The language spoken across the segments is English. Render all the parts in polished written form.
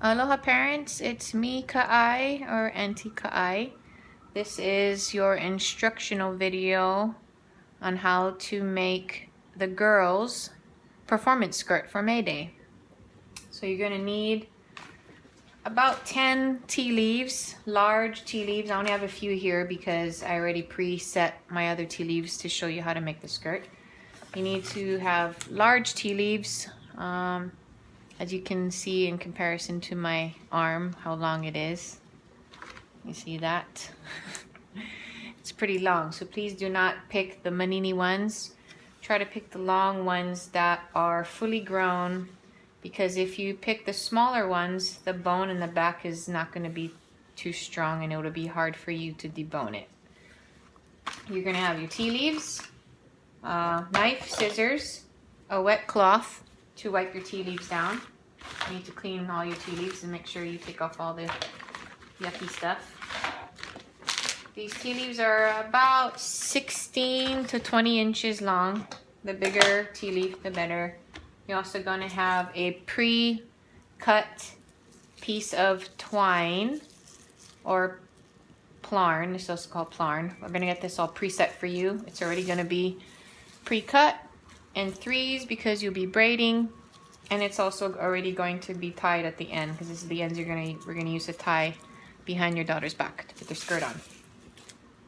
Aloha parents, it's me Ka'ai or Auntie Ka'ai. This is your instructional video on how to make the girls' performance skirt for May Day. So you're going to need about 10 tea leaves, large tea leaves. I only have a few here because I already preset my other tea leaves to show you how to make the skirt. You need to have large tea leaves. As you can see in comparison to my arm, how long it is. You see that? It's pretty long, so please do not pick the manini ones. Try to pick the long ones that are fully grown, because if you pick the smaller ones, the bone in the back is not going to be too strong and it will be hard for you to debone it. You're going to have your tea leaves, knife, scissors, a wet cloth to wipe your tea leaves down. You need to clean all your tea leaves and make sure you take off all the yucky stuff. These tea leaves are about 16 to 20 inches long. The bigger tea leaf, the better. You're also going to have a pre-cut piece of twine or plarn. This is also called plarn. We're going to get this all preset for you. It's already going to be pre-cut in threes because you'll be braiding, and it's also already going to be tied at the end because this is the ends we're going to use to tie behind your daughter's back to put their skirt on.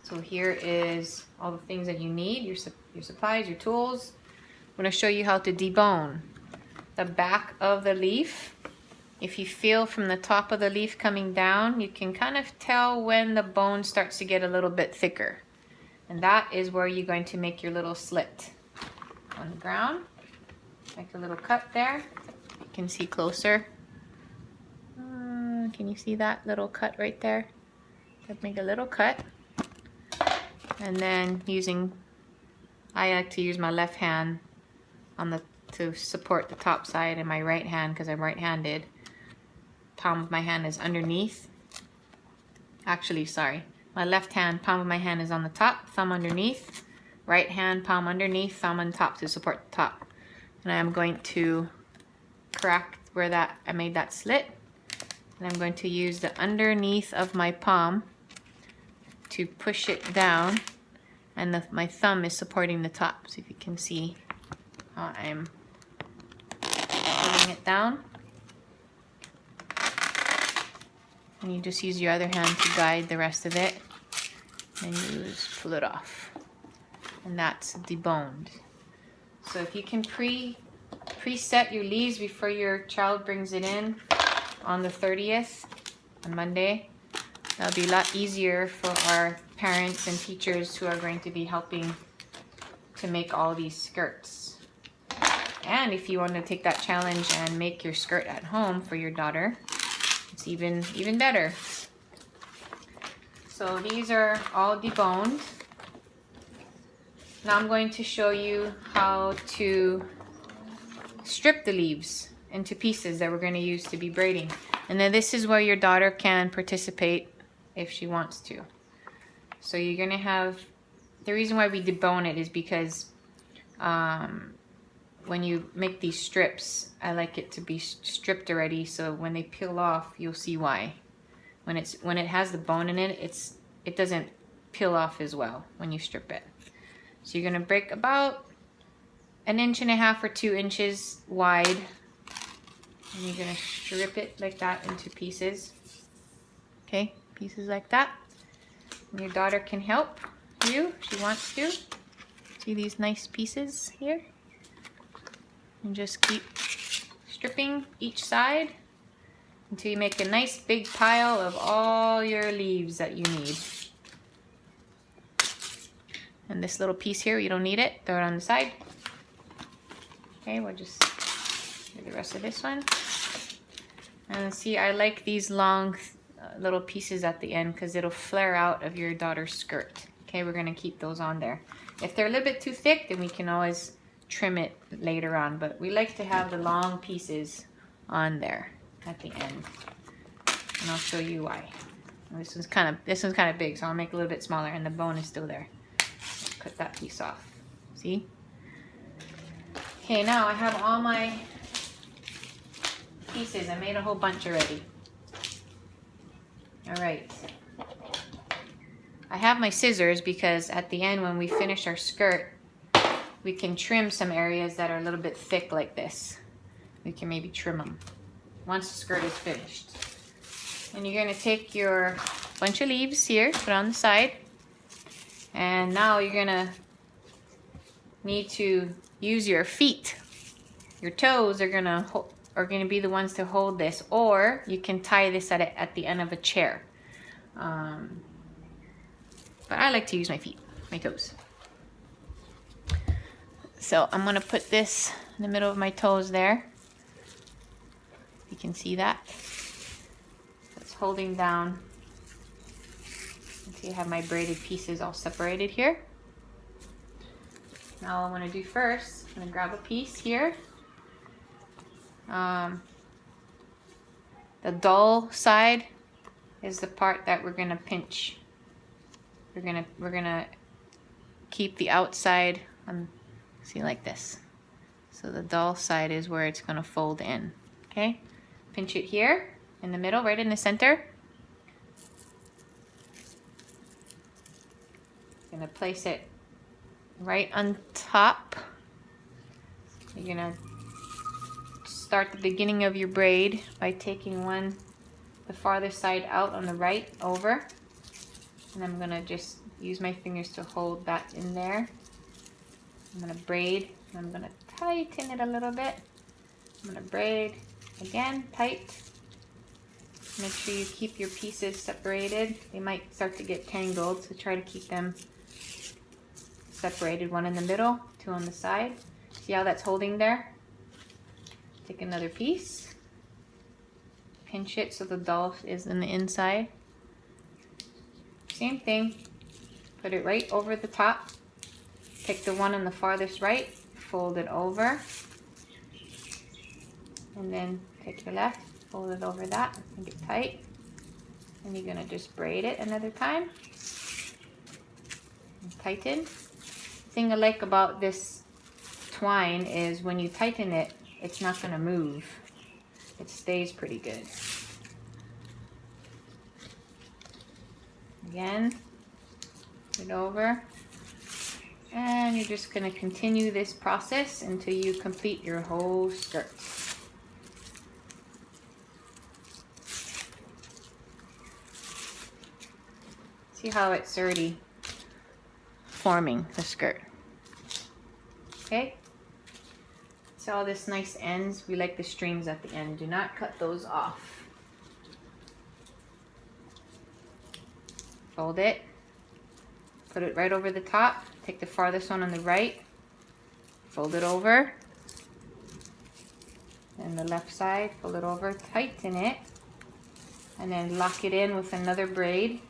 So here is all the things that you need, your supplies, your tools. I'm going to show you how to debone the back of the leaf. If you feel from the top of the leaf coming down, you can kind of tell when the bone starts to get a little bit thicker. And that is where you're going to make your little slit on the ground. Make a little cut there. You can see closer. Can you see that little cut right there? Make a little cut. And then I like to use my left hand to support the top side, and my right hand, because I'm right-handed, palm of my hand is underneath. Actually, sorry. My left hand, palm of my hand is on the top, thumb underneath. Right hand, palm underneath, thumb on top to support the top. And I'm going to crack where I made that slit. And I'm going to use the underneath of my palm to push it down, and my thumb is supporting the top. So if you can see how I'm pulling it down. And you just use your other hand to guide the rest of it, and you just pull it off. And that's deboned. So if you can preset your leaves before your child brings it in on the 30th, on Monday, that'll be a lot easier for our parents and teachers who are going to be helping to make all these skirts. And if you want to take that challenge and make your skirt at home for your daughter, it's even better. So these are all deboned. Now I'm going to show you how to strip the leaves into pieces that we're going to use to be braiding. And then this is where your daughter can participate if she wants to. So you're going to have, the reason why we debone it is because when you make these strips, I like it to be stripped already, so when they peel off, you'll see why. When it has the bone in it, it doesn't peel off as well when you strip it. So you're going to break about 1.5 inches or 2 inches wide, and you're going to strip it like that into pieces. Okay, pieces like that. And your daughter can help you if she wants to. See these nice pieces here? And just keep stripping each side until you make a nice big pile of all your leaves that you need. And this little piece here, you don't need it. Throw it on the side. Okay, we'll just do the rest of this one. And see, I like these long little pieces at the end because it'll flare out of your daughter's skirt. Okay, we're going to keep those on there. If they're a little bit too thick, then we can always trim it later on. But we like to have the long pieces on there at the end. And I'll show you why. This one's kind of big, so I'll make it a little bit smaller, and the bone is still there. Cut that piece off. See? Okay, now I have all my pieces. I made a whole bunch already. All right. I have my scissors because at the end when we finish our skirt, we can trim some areas that are a little bit thick like this. We can maybe trim them once the skirt is finished. And you're going to take your bunch of leaves here, put on the side. And now you're going to need to use your feet. Your toes are going to be the ones to hold this, or you can tie this at the end of a chair. But I like to use my feet, my toes. So I'm going to put this in the middle of my toes there. You can see that. It's holding down. See, I have my braided pieces all separated here. Now what I'm going to do first, I'm going to grab a piece here. The dull side is the part that we're going to pinch. We're gonna keep the outside on, see, like this. So the dull side is where it's gonna fold in. Okay, pinch it here in the middle, right in the center. Gonna place it right on top. You're gonna start the beginning of your braid by taking the farther side out on the right over. And I'm gonna just use my fingers to hold that in there. I'm gonna braid, and I'm gonna tighten it a little bit. I'm gonna braid again, tight. Make sure you keep your pieces separated. They might start to get tangled, so try to keep them separated. One in the middle, two on the side. See how that's holding there? Take another piece. Pinch it so the dull is in the inside. Same thing, put it right over the top, pick the one on the farthest right, fold it over, and then take your left, fold it over that, make it tight, and you're going to just braid it another time, and tighten. The thing I like about this twine is when you tighten it, it's not going to move, it stays pretty good. Again, put it over, and you're just going to continue this process until you complete your whole skirt. See how it's already forming the skirt. Okay, see all this nice ends? We like the strings at the end. Do not cut those off. Fold it, put it right over the top, take the farthest one on the right, fold it over, and the left side, fold it over, tighten it, and then lock it in with another braid,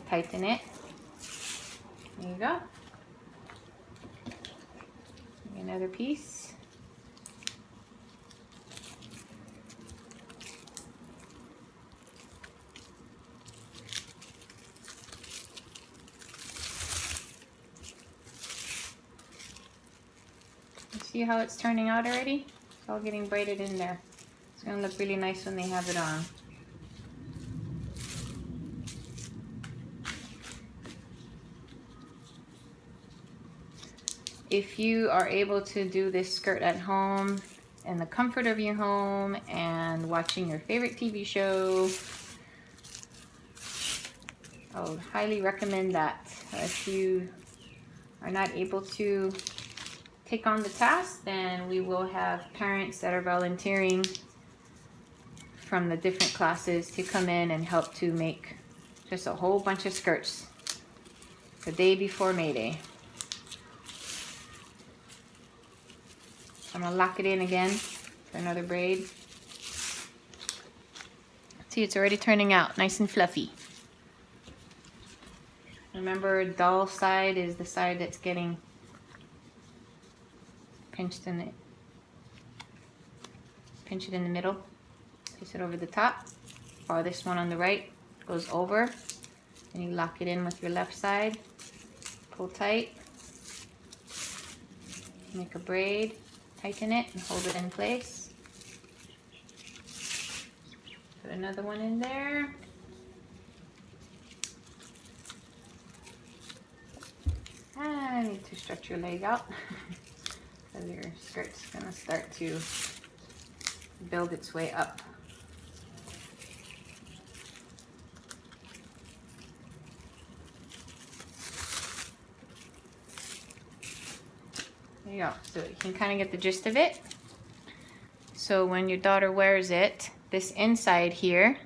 tighten it, there you go, another piece. See how it's turning out already? It's all getting braided in there. It's going to look really nice when they have it on. If you are able to do this skirt at home, in the comfort of your home, and watching your favorite TV show, I would highly recommend that. If you are not able to take on the task, then we will have parents that are volunteering from the different classes to come in and help to make just a whole bunch of skirts the day before May Day. I'm going to lock it in again for another braid. See, it's already turning out nice and fluffy. Remember, dull side is the side that's getting pinched in it. Pinch it in the middle, place it over the top. Farthest one on the right goes over, and you lock it in with your left side. Pull tight, make a braid, tighten it, and hold it in place. Put another one in there. I need to stretch your leg out because your skirt's gonna start to build its way up. There you go. So you can kind of get the gist of it. So when your daughter wears it, this inside here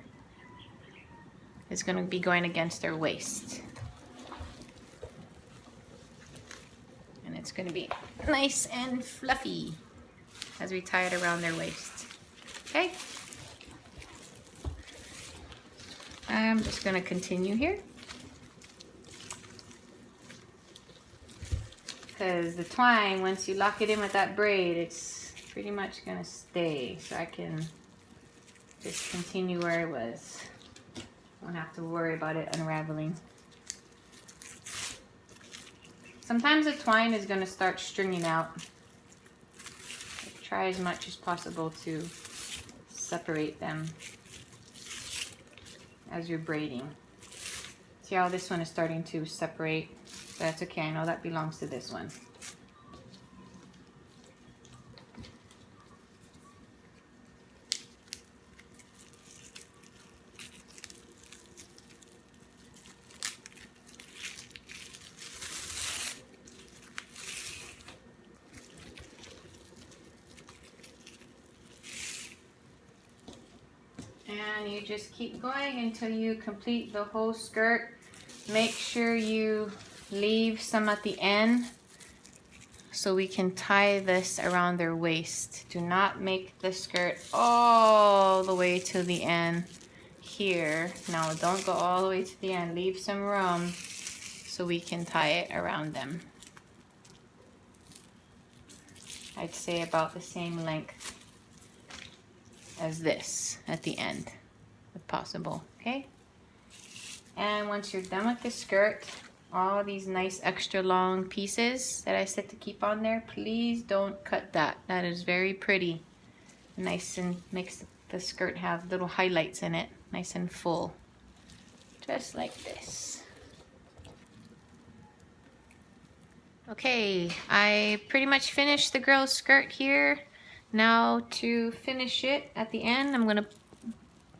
is going to be going against her waist. And it's going to be nice and fluffy as we tie it around their waist. Okay? I'm just going to continue here. Because the twine, once you lock it in with that braid, it's pretty much going to stay. So I can just continue where I was. Don't have to worry about it unraveling. Sometimes the twine is going to start stringing out. Try as much as possible to separate them as you're braiding. See how this one is starting to separate? That's okay, I know that belongs to this one. And you just keep going until you complete the whole skirt. Make sure you leave some at the end so we can tie this around their waist. Do not make the skirt all the way to the end here. Now don't go all the way to the end. Leave some room so we can tie it around them. I'd say about the same length as this at the end if possible. Okay? And once you're done with the skirt, all these nice extra long pieces that I said to keep on there, please don't cut that. That is very pretty. Nice, and makes the skirt have little highlights in it. Nice and full. Just like this. Okay, I pretty much finished the girl's skirt here. Now to finish it at the end, I'm going to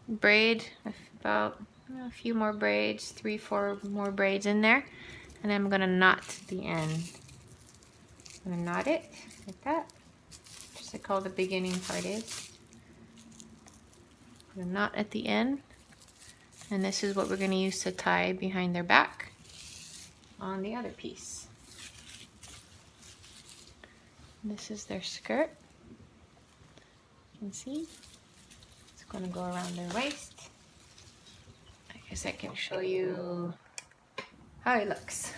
braid about a few more braids, 3-4 more braids in there, and then I'm gonna knot the end. I'm gonna knot it like that, just like all the beginning part is. I'm gonna knot at the end, and this is what we're gonna use to tie behind their back on the other piece. This is their skirt. You can see it's gonna go around their waist. I guess I can show you how it looks.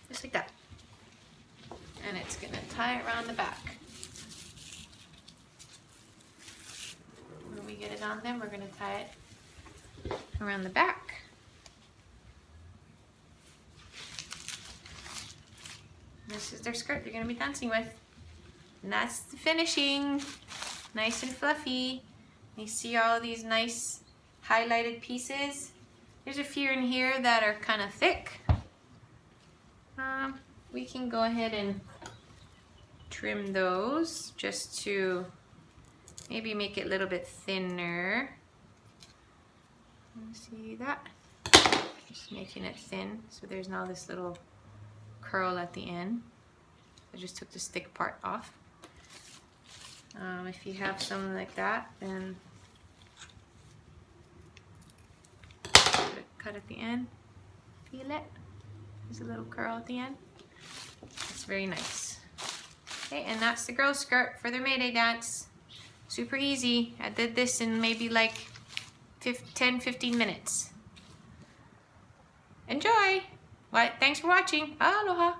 Just like that. And it's gonna tie around the back. When we get it on them, we're gonna tie it around the back. This is their skirt they're gonna be dancing with. And that's the finishing. Nice and fluffy. You see all these nice highlighted pieces. There's a few in here that are kind of thick. We can go ahead and trim those just to maybe make it a little bit thinner. See that? Just making it thin so there's now this little curl at the end. I just took the stick part off. If you have something like that, then cut at the end. Feel it? There's a little curl at the end. It's very nice. Okay, and that's the girl's skirt for their May Day dance. Super easy. I did this in maybe like 10-15 minutes. Enjoy! Thanks for watching. Aloha!